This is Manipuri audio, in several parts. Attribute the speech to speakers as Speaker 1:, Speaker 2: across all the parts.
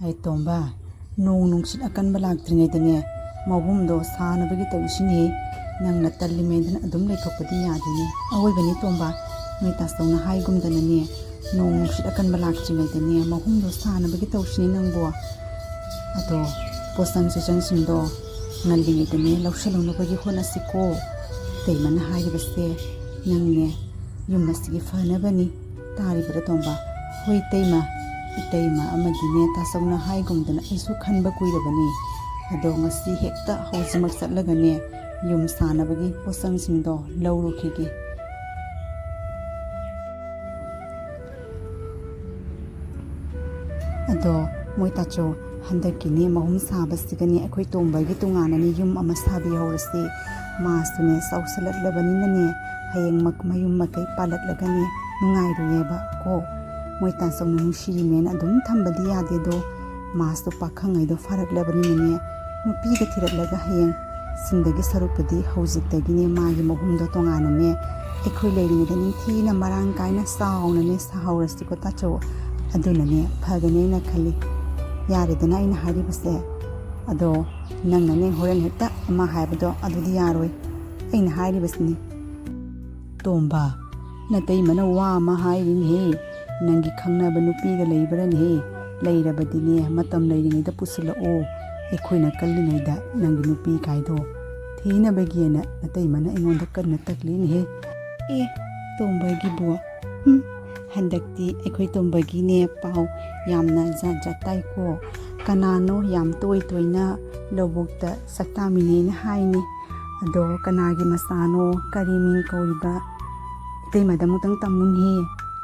Speaker 1: Ai tomba nong nungsit akan balagtringaytane mahumdo sanabagi tawsini nangna tallimedana adum leithokpadi yadini awoibani tomba noi tasawna haigumdanane nong nungsit akan balagtringaytane mahumdo sanabagi tawsini nangbo ado posang singdo ngalingaytane lawsalunabagi honasiko teimana haibase nangne yumnasigi fanabani taribara tomba hoi teima amadine tasawna haigumdana isu khanba kuirabani ado ngasi hekta hausimak satlagane yum sanabagi posang singdo lawrukhigi ado moitacho handakini mahum sabasigani akhoi tombagi tunganani yum ama sabi horasi masune sausalatlabaninane hayeng mayum makai palatlagani nungairuyeba ko moitan songna nushirimen adum thambadi yade do masu pakhangai do faraklabaninane nupiga thiratlaga hayeng sindagi sarupadi haujiktagine magi mahumdo tonganane ekhoi leiringida nithina marang kaina saunane sahaurasi ko tacho adunane phagane na khali yaredana ina haribase ado nangnane horen hekta ama haibado adudi yaroi aina haribasni tomba natei mana wa ma hairin he nangi khangnaba nupiga leibaran he leirabadine matam leiringida pusula o ekhoina kallingaida nangi nupi kaido thina bagiena natei mana ingonda kanna taklin he tomba gi bo handakti ekhoi tombagi ne pau yamna jatai ko kanano yam toina lobukta saktamine na haini ado kanagi masano karimin koiba teimada mutang tamun he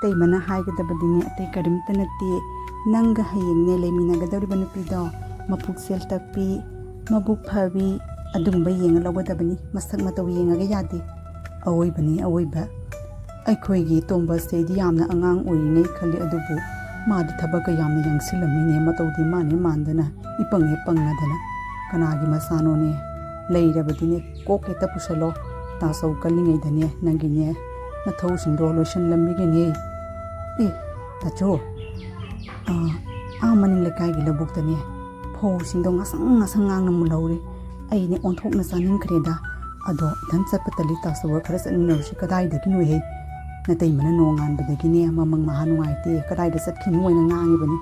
Speaker 1: teimana haigadabadine ate karimta nati nanga hayengne leminagadoriba nupido mapuk sel takpi mabuk phabi adumba yenga lawgadabani masak mataw yengaga yadi awoiba ꯑꯩꯈꯣꯏꯒꯤ ꯇꯣꯝꯕꯁꯦꯗꯤ ꯌꯥꯝꯅ ꯑꯉꯥꯡ ꯑꯣꯏꯔꯤꯉꯩ ꯈꯜꯂꯤ ꯑꯗꯨꯕꯨ ꯃꯥꯗꯤ ꯊꯕꯛꯀ ꯌꯥꯝꯅ ꯌꯥꯡꯁꯤꯜꯂꯝꯃꯤꯅꯦ ꯃꯇꯧꯗꯤ ꯃꯥꯅꯦ ꯃꯥꯟꯗꯅ ꯏꯄꯪ ꯄꯪꯅꯗꯅ ꯀꯅꯥꯒꯤ ꯃꯆꯥꯅꯣꯅꯦ ꯂꯩꯔꯕꯗꯤꯅꯦ ꯀꯣꯛ ꯍꯦꯛꯇ ꯄꯨꯁꯜꯂꯣ ꯇꯥꯆꯧ ꯀꯜꯂꯤꯉꯩꯗꯅꯦ ꯅꯪꯒꯤꯅꯦ ꯅꯊꯧꯁꯤꯡꯗꯣ ꯂꯣꯏꯁꯤꯜꯂꯝꯃꯤꯒꯅꯦ ꯇꯥꯆꯧ ꯃꯅꯤꯡ ꯂꯩꯀꯥꯏꯒꯤ ꯂꯧꯕꯨꯛꯇꯅꯦ ꯐꯧꯁꯤꯡꯗꯣ ꯉꯁꯪ ꯉꯥꯡꯅ ꯃꯨꯜꯍꯧꯔꯦ ꯑꯩꯅꯦ ꯑꯣꯟꯊꯣꯛꯅ ꯆꯥꯅꯤꯡꯈ꯭ꯔꯦꯗ ꯑꯗꯣ ꯏꯊꯟ ꯆꯠꯄ ꯇꯜꯂꯤ ꯇꯥꯆꯧꯒ ꯈꯔ ꯆꯠꯃꯤꯟꯅꯔꯨꯁꯤ ꯀꯗꯥꯏꯗꯒꯤꯅꯣꯍꯦ natay mana nongangandagine mamang mahanungaite kadaida satkinu oina ngangibani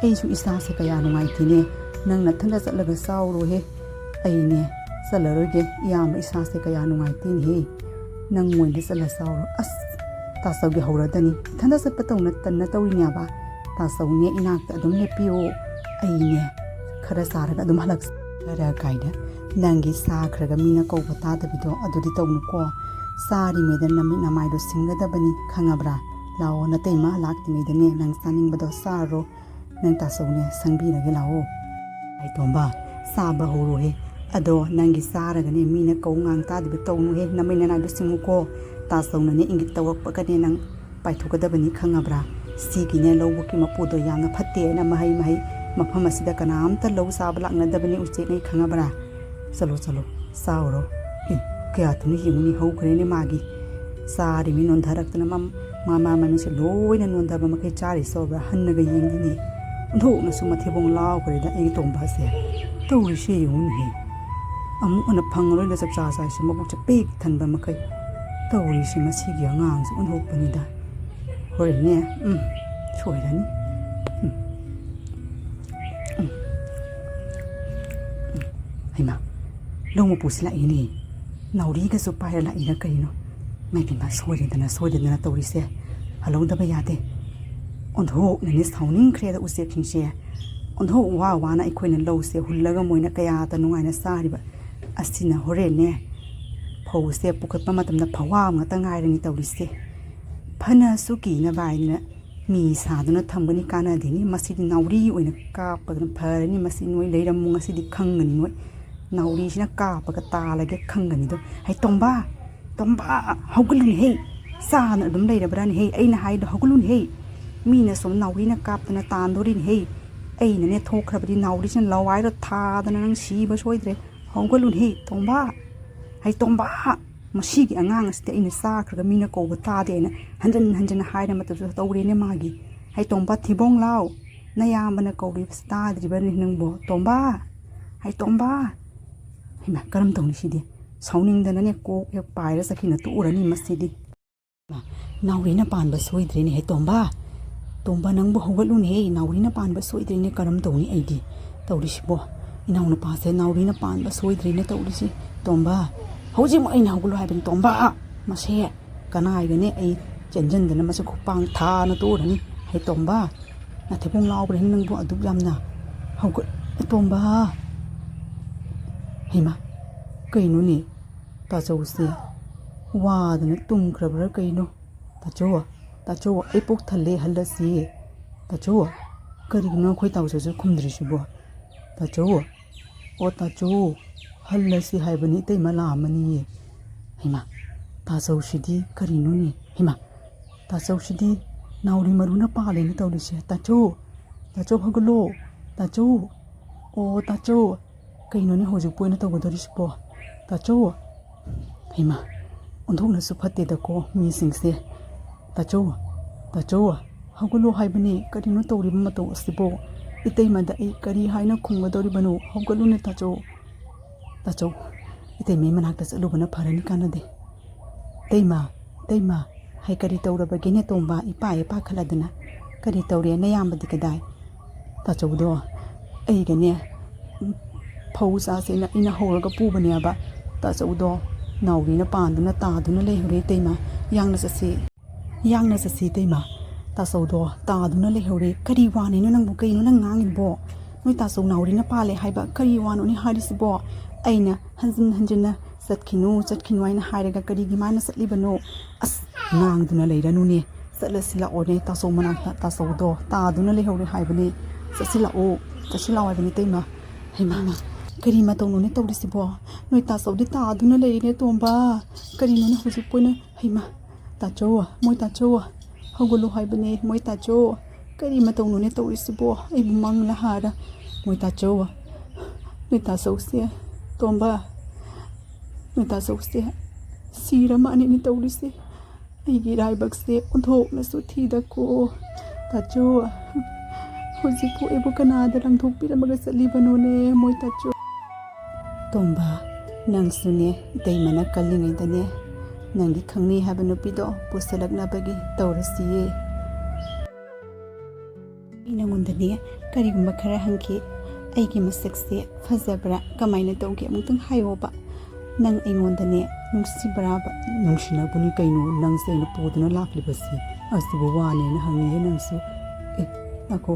Speaker 1: aisu isase kaya nungaitine nang nathanda chatlaga sauro he aine chalaroge iyam isase kaya nungaitine he nang moinde chala sauro as tasawge hauradani thanda chatpa tawna tanna tawrinya ba tasawne inakta adum lepiyo aine khara saraga adum halak kara kaida nangi sa khraga mina kawba tadabido adudi tawnu ko sari medan nami namaido singadabani khangabra lao natei ma laktingidane nang saningbodo saro nang tasawne sangbirage lao ai tomba saba horo he ado nangi saragane mina kawngang tadibe tawnu he namina na dusingu ko tasawne ne ingit tawakpa kane nang paithukadabani khangabra sigine lawbuki mapudo yamna phatte na mahai mafam asida kanamta law saba laknadabani uche nei khangabra chalo sauro kaya tuni yungni haukrene magi sari mi nondharaktana mama se loina nondaba makai chari sobra hannaga yengdini ndhokna suma thebong law kreda ei tomba se tawri she yung he amu ana phangroi la chap cha se mabu cha pek thanba makai tawri se masigi angang se unhokpani da horne choirani haima lomo pusla ini nauriga su paira la ina kaino mai bima soidena tawrise halodaba yade ondho nani sauning khre da use khingse ondho wa na ikoina lose hullaga moina kaya ta nungaina sariba asina horene phause pukatpa matamna phawa ngata ngairani tawrise phana suki na baina mi saduna thambani kana dini masidi nauri oina kapagna pharani masi noi leiram ngasidi khangani noi nauri sina kapaga talage khangani do hai tomba hauglun he sana dum leirabrani he aina haido hauglun he mina som nauri na kaptana tandorin he aina ne thokrabdi nauri sin lawai ro thadana nang siba soidre hauglun he tomba hai tomba masigi angang aste ina sakhraga mina ko bata de na hanjan haira matasu tawre ne magi hai tomba thibong law ꯅꯌꯥꯝꯕꯅ ꯀꯧꯔꯤꯕꯁꯤ ꯇꯥꯗ꯭ꯔꯤꯕꯅꯤ ꯅꯪꯕꯨ ꯇꯣꯝꯕ ꯍꯥꯏ ꯇꯣꯝꯕ ꯍꯩꯃꯥ ꯀꯔꯝ ꯇꯧꯅꯤ ꯁꯤꯗꯤ ꯁꯥꯎꯅꯤꯡꯗꯅꯅꯦ ꯀꯣꯛ ꯍꯦꯛ ꯄꯥꯏꯔ ꯆꯠꯈꯤꯅ ꯇꯨꯔꯅꯤ ꯃꯁꯤꯗꯤ ꯅꯥꯎꯔꯤꯅ ꯄꯥꯟꯕ ꯁꯣꯏꯗ꯭ꯔꯦꯅꯦ ꯍꯦ ꯇꯣꯝꯕ ꯅꯪꯕꯨ ꯍꯧꯒꯠꯂꯨꯅꯦꯍꯦ ꯅꯥꯎꯔꯤꯅ ꯄꯥꯟꯕ ꯁꯣꯏꯗ꯭ꯔꯦꯅꯦ ꯀꯔꯝ ꯇꯧꯅꯤ ꯑꯩꯗꯤ ꯇꯧꯔꯤꯁꯤꯕꯣ ꯏꯅꯥꯎꯅꯨꯄꯥꯁꯦ ꯅꯥꯎꯔꯤꯅ ꯄꯥꯟꯕ ꯁꯣꯏꯗ꯭ꯔꯦꯅꯦ ꯇꯧꯔꯤꯁꯤ ꯇꯣꯝꯕ ꯍꯧꯖꯤꯛꯃꯛ ꯑꯩꯅ ꯍꯧꯒꯠꯂꯨ ꯍꯥꯏꯕꯅꯤ ꯇꯣꯝꯕ ꯃꯁꯦ ꯀꯅꯥꯏꯒꯅꯦ ꯑꯩ ꯆꯦꯟꯁꯤꯟꯗꯅ ꯃꯁꯤ ꯈꯨꯄꯥꯡ ꯊꯥꯅ ꯇꯣꯔꯅꯤ ꯍꯦ ꯇꯣꯝꯕ ꯅꯥꯊꯤꯕꯣꯡ ꯂꯥꯎꯕ꯭ꯔꯦ ꯅꯪꯕꯨ ꯑꯗꯨꯛ ꯌꯥꯝꯅ ꯍꯧꯒꯠ ꯇꯣꯝꯕ ꯍꯩꯃꯥ ꯀꯩꯅꯣꯅꯦ ꯇꯥꯆꯧꯁꯦ ꯋꯥꯗꯅ ꯇꯨꯝꯈ꯭ꯔꯕ꯭ꯔꯥ ꯀꯩꯅꯣ ꯇꯥꯆꯧ ꯑꯩ ꯄꯨꯛ ꯊꯜꯂꯦ ꯍꯜꯂꯁꯤ ꯇꯥꯆꯧ ꯀꯔꯤꯒꯤꯅꯣ ꯑꯩꯈꯣꯏ ꯇꯥꯆꯧꯁꯦ ꯈꯨꯝꯗ꯭ꯔꯤꯁꯤꯕꯣ ꯇꯥꯆꯧ ꯍꯜꯂꯁꯤ ꯍꯥꯏꯕꯅꯤ ꯏꯇꯩꯃ ꯂꯥꯛꯑꯝꯃꯅꯤꯌꯦ ꯍꯩꯃꯥ ꯇꯥꯆꯧꯁꯤꯗꯤ ꯀꯔꯤꯅꯣꯅꯦ ꯍꯩꯃꯥ ꯇꯥꯆꯧꯁꯤꯗꯤ ꯅꯥꯎꯔꯤ ꯃꯔꯨꯅ ꯄꯥꯜꯂꯦꯅ ꯇꯧꯔꯤꯁꯦ ꯇꯥꯆꯧ ꯍꯧꯒꯠꯂꯣ ꯇꯥꯆꯧ ꯀꯩꯅꯣꯅꯦ ꯍꯧꯖꯤꯛꯄꯨ ꯑꯣꯏꯅ ꯇꯧꯒꯗꯧꯔꯤꯁꯤꯕꯣ ꯇꯥꯆꯧ ꯍꯩꯃꯥ ꯑꯣꯟꯊꯣꯛꯅꯁꯨ ꯐꯠꯇꯦꯗꯀꯣ ꯃꯤꯁꯤꯡꯁꯦ ꯇꯥꯆꯧ ꯍꯧꯒꯠꯂꯣ ꯍꯥꯏꯕꯅꯤ ꯀꯔꯤꯅꯣ ꯇꯧꯔꯤꯕ ꯃꯇꯧ ꯑꯁꯤꯕꯣ ꯏꯇꯩꯃꯗ ꯑꯩ ꯀꯔꯤ ꯍꯥꯏꯅ ꯈꯨꯝꯒꯗꯧꯔꯤꯕꯅꯣ ꯍꯧꯒꯠꯂꯨꯅꯦ ꯇꯥꯆꯧ ꯏꯇꯩꯃꯩ ꯃꯅꯥꯛꯇ ꯆꯠꯂꯨꯕꯅ ꯐꯔꯅꯤ ꯀꯥꯟꯅꯗꯦ ꯏꯇꯩꯃ ꯍꯥꯏ ꯀꯔꯤ ꯇꯧꯔꯕꯒꯦꯅꯦ ꯇꯣꯝꯕ ꯄꯥꯈꯠꯂꯗꯅ ꯀꯔꯤ ꯇꯧꯔꯦ ꯅꯌꯥꯝꯕꯗꯤ ꯀꯗꯥꯏ ꯇꯥꯆꯧꯗꯣ ꯑꯩꯒꯅꯦ ꯐꯧ ꯆꯥꯁꯦꯅ ꯑꯩꯅ ꯍꯧꯔꯒ ꯄꯨꯕꯅꯦꯕ ꯇꯥꯆꯧꯗꯣ ꯅꯥꯎꯔꯤꯅ ꯄꯥꯟꯗꯨꯅ ꯇꯥꯗꯨꯅ ꯂꯩꯍꯧꯔꯦ ꯏꯇꯩꯃ ꯌꯥꯡꯅ ꯆꯠꯁꯤ ꯏꯇꯩꯃ ꯇꯥꯆꯧꯗꯣ ꯇꯥꯗꯨꯅ ꯂꯩꯍꯧꯔꯦ ꯀꯔꯤ ꯋꯥꯅꯤꯅꯣ ꯅꯪꯕꯨ ꯀꯩꯅꯣ ꯅꯪ ꯉꯥꯡꯉꯤꯕꯣ ꯅꯣꯏ ꯇꯥꯆꯧ ꯅꯥꯎꯔꯤꯅ ꯄꯥꯜꯂꯦ ꯍꯥꯏꯕ ꯀꯔꯤ ꯋꯥꯅꯣꯅꯦ ꯍꯥꯏꯔꯤꯁꯤꯕꯣ ꯑꯩꯅ ꯍꯟꯖꯤꯟꯅ ꯆꯠꯈꯤꯅꯨ ꯍꯥꯏꯅ ꯍꯥꯏꯔꯒ ꯀꯔꯤꯒꯤ ꯃꯥꯅ ꯆꯠꯂꯤꯕꯅꯣ ꯑꯁ ꯉꯥꯡꯗꯨꯅ ꯂꯩꯔꯅꯨꯅꯦ ꯆꯠꯂꯁꯤ ꯂꯥꯛꯑꯣꯅꯦ ꯇꯥꯆꯧ ꯃꯅꯥꯛꯇ ꯇꯥꯆꯧꯗꯣ ꯇꯥꯗꯨꯅ ꯂꯩꯍꯧꯔꯦ ꯍꯥꯏꯕꯅꯤ ꯆꯠꯁꯤ ꯂꯥꯛꯑꯣ ꯍꯥꯏꯕꯅꯤ ꯏꯇꯩꯃ ꯍꯩꯃꯥ ꯀꯔꯤ ꯃꯇꯧꯅꯣꯅꯦ ꯇꯧꯔꯤꯁꯤꯕꯣ ꯅꯣꯏ ꯇꯥꯆꯧꯗꯤ ꯇꯥꯗꯨꯅ ꯂꯩꯔꯤꯅꯦ ꯇꯣꯝꯕ ꯀꯔꯤꯅꯣꯅꯦ ꯍꯧꯖꯤꯛꯄꯨ ꯑꯣꯏꯅ ꯍꯩꯃꯥ ꯇꯥꯆꯧ ꯍꯧꯒꯠꯂꯨ ꯍꯥꯏꯕꯅꯦ ꯃꯣꯏ ꯇꯥꯆꯧ ꯀꯔꯤ ꯃꯇꯧꯅꯣꯅꯦ ꯇꯧꯔꯤꯁꯤꯕꯣ ꯑꯩꯕꯨ ꯃꯪꯂ ꯍꯥꯔ ꯃꯣꯏ ꯇꯥꯆꯧꯁꯦ ꯇꯣꯝꯕ ꯅꯣꯏ ꯇꯥꯆꯧꯁꯦ ꯁꯤꯔ ꯃꯥꯅꯦꯅꯦ ꯇꯧꯔꯤꯁꯦ ꯑꯩꯒꯤ ꯏꯔꯥꯏꯕꯛꯁꯦ ꯑꯣꯟꯊꯣꯛꯅꯁꯨ ꯊꯤꯗꯀꯣ ꯇꯥꯆꯧ ꯍꯧꯖꯤꯛꯄꯨ ꯑꯩꯕꯨ ꯀꯅꯥꯗ ꯂꯪꯊꯣꯛꯄꯤꯔꯝꯃꯒ ꯆꯠꯂꯤꯕꯅꯣꯅꯦ ꯃꯣꯏ ꯇꯥꯆꯧ ꯇꯣꯝꯕ ꯅꯪꯁꯨꯅꯦ ꯏꯇꯩꯃꯅ ꯀꯜꯂꯤꯉꯩꯗꯅꯦ ꯅꯪꯒꯤ ꯈꯪꯅꯩ ꯍꯥꯏꯕ ꯅꯨꯄꯤꯗꯣ ꯄꯨꯁꯜꯂꯛꯅꯕꯒꯤ ꯇꯧꯔꯁꯤꯌꯦ ꯑꯩ ꯅꯉꯣꯟꯗꯅꯦ ꯀꯔꯤꯒꯨꯝꯕ ꯈꯔ ꯍꯪꯈꯤ ꯑꯩꯒꯤ ꯃꯁꯛꯁꯦ ꯐꯖꯕ꯭ꯔꯥ ꯀꯃꯥꯏꯅ ꯇꯧꯒꯦ ꯑꯃꯨꯛꯇꯪ ꯍꯥꯏꯌꯣꯕ ꯅꯪ ꯑꯩꯉꯣꯟꯗꯅꯦ ꯅꯨꯡꯁꯤꯕ꯭ꯔꯥꯕ ꯅꯨꯡꯁꯤꯅꯕꯅꯤ ꯀꯩꯅꯣ ꯅꯪꯁꯦ ꯑꯩꯅ ꯄꯨꯗꯨꯅ ꯂꯥꯛꯂꯤꯕꯁꯤ ꯑꯁꯤꯕꯨ ꯋꯥꯅꯦꯅ ꯍꯪꯉꯤꯌꯦ ꯅꯪꯁꯨ ꯉꯥꯏꯈꯣ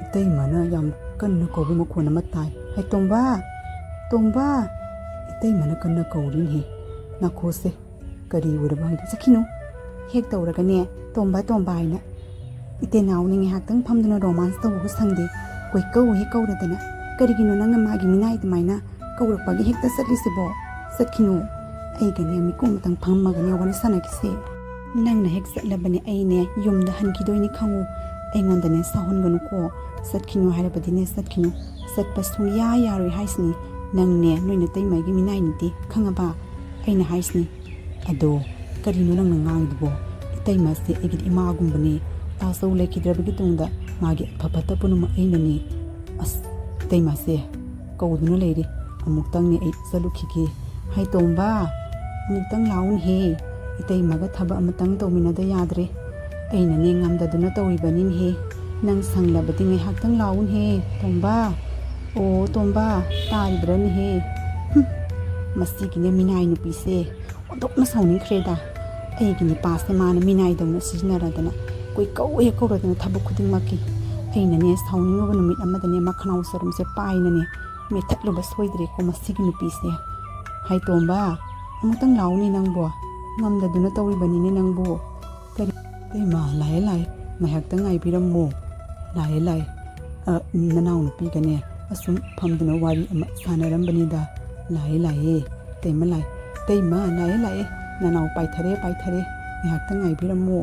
Speaker 1: ꯏꯇꯩꯃꯅ ꯌꯥꯝ ꯀꯟꯅ ꯀꯧꯕ ꯃꯈꯣꯟ ꯑꯃ ꯇꯥꯏ ꯍꯩ ꯇꯣꯝꯕ ꯏꯇꯩꯃꯅ ꯀꯟꯅ ꯀꯧꯔꯤꯅꯦ ꯅꯥꯈꯣꯁꯦ ꯀꯔꯤ ꯑꯣꯏꯔꯕ ꯈꯪꯗꯦ ꯆꯠꯈꯤꯅꯨ ꯍꯦꯛ ꯇꯧꯔꯒꯅꯦ ꯇꯣꯝꯕ ꯍꯥꯏꯅ ꯏꯇꯩꯅꯥꯎꯅꯤ ꯉꯥꯏꯍꯥꯛꯇꯪ ꯐꯝꯗꯨꯅ ꯔꯣꯃꯥꯟꯁ ꯇꯧꯕꯕꯨ ꯁꯪꯗꯦ ꯍꯦꯛ ꯀꯧꯔꯗꯅ ꯀꯔꯤꯒꯤꯅꯣ ꯅꯪꯅ ꯃꯥꯒꯤ ꯃꯤꯅꯥꯏ ꯑꯗꯨꯃꯥꯏꯅ ꯀꯧꯔꯛꯄꯒꯤ ꯍꯦꯛꯇ ꯆꯠꯂꯤꯁꯤꯕꯣ ꯆꯠꯈꯤꯅꯨ ꯑꯩꯒꯅꯦ ꯃꯤꯀꯨꯞꯇꯪ ꯐꯝꯃꯒꯅꯦ ꯋꯥꯔꯤ ꯁꯥꯟꯅꯈꯤꯁꯦ ꯅꯪꯅ ꯍꯦꯛ ꯆꯠꯂꯕꯅꯦ ꯑꯩꯅꯦ ꯌꯨꯝꯗ ꯍꯟꯈꯤꯗꯣꯏꯅꯤ ꯈꯪꯉꯨ ꯑꯩꯉꯣꯟꯗꯅꯦ ꯁꯥꯎꯍꯟꯒꯅꯨꯀꯣ ꯆꯠꯈꯤꯅꯨ ꯍꯥꯏꯔꯕꯗꯤꯅꯦ ꯆꯠꯈꯤꯅꯨ ꯆꯠꯄ ꯁꯨꯡꯌꯥ ꯌꯥꯔꯣꯏ ꯍꯥꯏꯁꯤꯅꯤ ꯅꯪꯅꯦ ꯅꯣꯏ ꯅꯇꯩꯃꯒꯤ ꯃꯤꯅꯥꯏ ꯅꯠꯇꯦ ꯈꯪꯉꯕ ꯑꯩꯅ ꯍꯥꯏꯁꯤꯅꯤ ꯑꯗꯣ ꯀꯔꯤꯅꯣ ꯅꯪꯅ ꯉꯥꯡꯉꯤꯗꯨꯕꯣ ꯏꯇꯩꯃꯁꯦ ꯑꯩꯒꯤꯗꯤ ꯏꯃꯥꯒꯨꯝꯕꯅꯦ ꯇꯥꯆꯧ ꯂꯩꯈꯤꯗ꯭ꯔꯕꯒꯤ ꯇꯨꯡꯗ ꯃꯥꯒꯤ ꯑꯐ ꯐꯠꯇ ꯄꯨꯝꯅꯃꯛ ꯑꯩꯅꯅꯦ ꯑꯁ ꯏꯇꯩꯃꯁꯦ ꯀꯧꯗꯨꯅ ꯂꯩꯔꯤ ꯑꯃꯨꯛꯇꯪꯅꯦ ꯑꯩ ꯆꯠꯂꯨꯈꯤꯒꯦ ꯍꯩ ꯇꯣꯝꯕ ꯑꯃꯨꯛꯇꯪ ꯂꯥꯎꯅꯍꯦ ꯏꯇꯩꯃꯒ ꯊꯕꯛ ꯑꯃꯇꯪ ꯇꯧꯃꯤꯟꯅꯗ ꯌꯥꯗ꯭ꯔꯦ ꯑꯩꯅꯅꯦ ꯉꯝꯗꯗꯨꯅ ꯇꯧꯔꯤꯕꯅꯤꯅꯦꯍꯦ ꯅꯪ ꯁꯪꯂꯕꯗꯤ ꯉꯥꯏꯍꯥꯛꯇꯪ ꯂꯥꯎꯅꯍꯦ ꯇꯣꯝꯕ ꯑꯣ ꯇꯣꯝꯕ ꯇꯥꯔꯤꯕ꯭ꯔꯅꯦꯍꯦ ꯃꯁꯤꯒꯤꯅꯦ ꯃꯤꯅꯥꯏ ꯅꯨꯄꯤꯁꯦ ꯑꯣꯟꯊꯣꯛꯅ ꯁꯥꯎꯅꯤꯡꯈ꯭ꯔꯦꯗ ꯑꯩꯒꯤ ꯅꯨꯄꯥꯁꯦ ꯃꯥꯅ ꯃꯤꯅꯥꯏꯗꯧꯅ ꯁꯤꯖꯤꯟꯅꯔꯗꯅ ꯀꯧꯔꯗꯅ ꯊꯕꯛ ꯈꯨꯗꯤꯡꯃꯛꯀꯤ ꯑꯩꯅꯅꯦ ꯁꯥꯎꯅꯤꯡꯉꯕ ꯅꯨꯃꯤꯠ ꯑꯃꯗꯅꯦ ꯃꯈꯅꯥꯎ ꯆꯔꯝꯁꯦ ꯄꯥꯏꯅꯅꯦ ꯃꯦꯠꯊꯠꯂꯨꯕ ꯁꯣꯏꯗ꯭ꯔꯦꯀꯣ ꯃꯁꯤꯒꯤ ꯅꯨꯄꯤꯁꯦ ꯍꯥꯏ ꯇꯣꯝꯕ ꯑꯃꯨꯛꯇꯪ ꯂꯥꯎꯅꯤ ꯅꯪꯕꯣ ꯉꯝꯗꯗꯨꯅ ꯇꯧꯔꯤꯕꯅꯤꯅꯦ ꯅꯪꯕꯨ ꯀꯔꯤ ꯏꯇꯩꯃ ꯂꯥꯛꯑꯦ ꯉꯥꯏꯍꯥꯛꯇꯪ ꯉꯥꯏꯕꯤꯔꯝꯃꯣ ꯂꯥꯛꯑꯦ ꯅꯅꯥꯎ ꯅꯨꯄꯤꯒꯅꯦ ꯑꯁꯨꯝ ꯐꯝꯗꯨꯅ ꯋꯥꯔꯤ ꯑꯃ ꯁꯥꯟꯅꯔꯝꯕꯅꯤꯗ ꯂꯥꯛꯑꯦ ꯏꯇꯩꯃ ꯂꯥꯛꯑꯦ ꯅꯅꯥꯎ ꯄꯥꯏꯊꯔꯦ ꯉꯥꯏꯍꯥꯛꯇꯪ ꯉꯥꯏꯕꯤꯔꯝꯃꯣ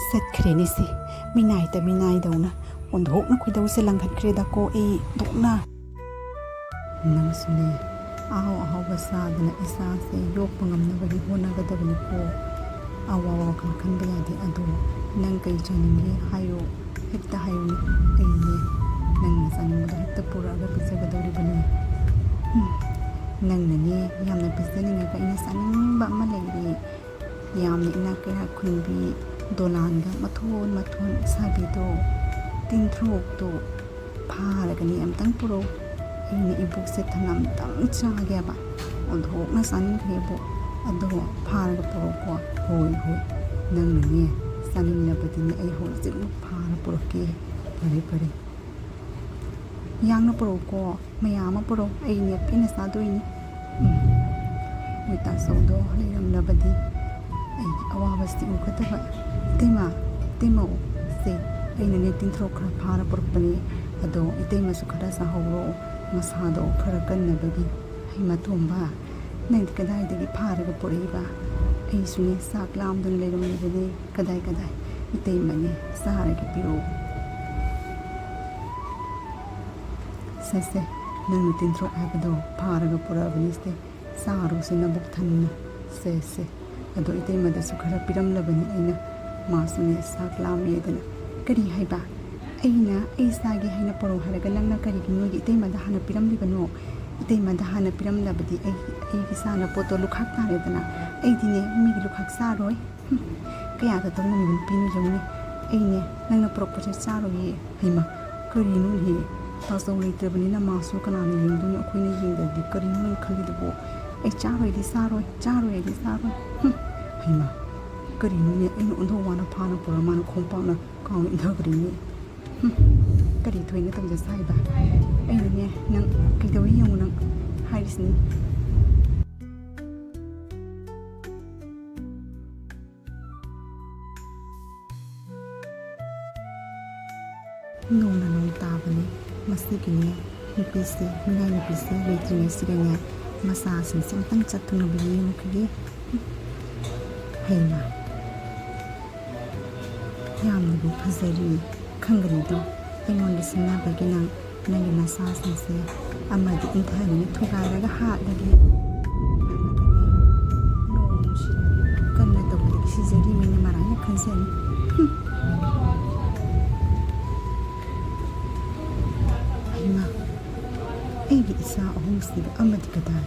Speaker 1: ꯆꯠꯈ꯭ꯔꯦꯅꯦ ꯁꯤ ꯃꯤꯅꯥꯏꯗꯧꯅ ꯑꯣꯟꯊꯣꯛꯅ ꯈꯣꯏꯗꯧꯁꯦ ꯂꯪꯈꯠꯈ꯭ꯔꯦꯗꯀꯣ ꯑꯩ ꯑꯣꯟꯊꯣꯛꯅ ꯅꯪꯁꯨꯅꯦ ꯑꯍꯥꯎꯕ ꯆꯥꯗꯅ ꯏꯁꯥꯁꯦ ꯌꯣꯛꯄ ꯉꯝꯅꯕꯒꯤ ꯍꯣꯠꯅꯒꯗꯕꯅꯤꯀꯣ ꯑꯋꯥ ꯋꯥꯈꯜ ꯈꯟꯕ ꯌꯥꯗꯦ ꯑꯗꯣ ꯅꯪ ꯀꯩ ꯆꯥꯅꯤꯡꯒꯦ ꯍꯥꯏꯌꯣ hekta hayuni aine nangna saningda hekta puraga pijagadoribani nangna ne yamna pijaninga ka ina saningba ama leire yamna ina kaya khunbi dolanga mathon sabido tinthokto pharagani amtang puro aine ibukse thanam tang chageba odhokna saningrebo ado pharaga puro ko hoi nangna ne saningnabadini ai hojik phara puroke pare yangna puro ko mayama puro aine pina sadoini muita sodo leiramnabadi ai awabasti ukataba tema se aine ne tinthro khara phara purpani ado itema su khara sa hawro masado khara kannabagi hima thomba nang kadai dagi phara ga puriba ai suni saklam dun leiramnabadi kadai itema ne sahara gi piro sese nang tinthro abado phara ga purabani saru sina buk thanna se ado itema da su khara piramlabani aina masune saklam yedana kari haiba aina aisagi haina poro haraga nangna kari gino gi itema da hana piramlibano itema da hana piramlabadi ai gi sana poto lukhak taredana ai dine mi gi lukhak saroi kaya ga tong mi pinu jomni aine nangna proposal saro ye haima kari nu he taso ritrabani na masu kana ni yinduna khoini yinda di kari nu khali dubo ai charoi di saroi haima kari nu ne aina ondo wana phana pora mana khompana kaun inda kari ni kari thoina tamja saiba aina ne nang kaidawi yong nang hairisni nong tabani masigini nupisi mulai nupisi leitrine sirenya masa singsing tang chatuna bi mukhi haima yamni bu phazari khangani do engon lisna bagina nangi masa singse amadi inthani thugaraga ha dagi nong shi kanna to bi sijari mena marana khansani aigi isa ahum siba amadi kadai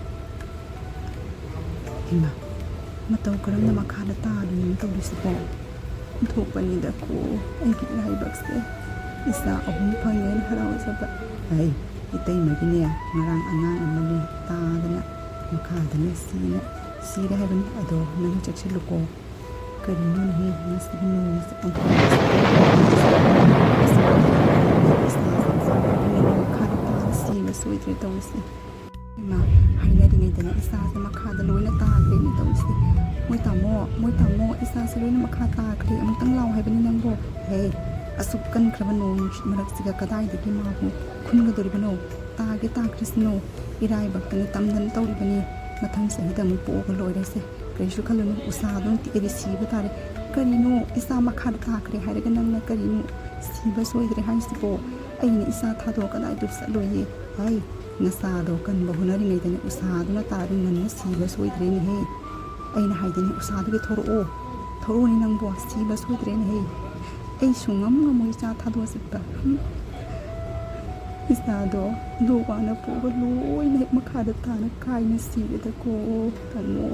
Speaker 1: ima matau karamna makhala taaduni matau disipo thopani da ko aigi rai bakse isa ahum phangen harawa saba ai itai magine ngarang angan amani taadana makhadana sira haibani ado nang chakchiluko karinun he nasinu soidre tawsi ma haina dingai dana isa sa makha da loina ta kre ni tawsi moi tamo isa sa loina makha ta kre amtang law haibani nangbo he asup kan khrabano marak siga kadai diki ma hu khunga doribano ta ge ta krisno irai baktani tamdan tawribani mathang sahi da mu po ko loire se kaisu khalunu usa don ti eri siba tare karino isa makha ta kre hairaga nangna karino siba soidre haisipo aina isa thado kadai du saloye ai nasado kan bahunari ngai dane usaduna tari nan siba soidre ni he aina haidini usadu ge thoro ni nang bo siba soidre ni he ai sungam ngamoi cha thado sipta isado do wana po lo oi ne makha da ta na kai na siba da ko tano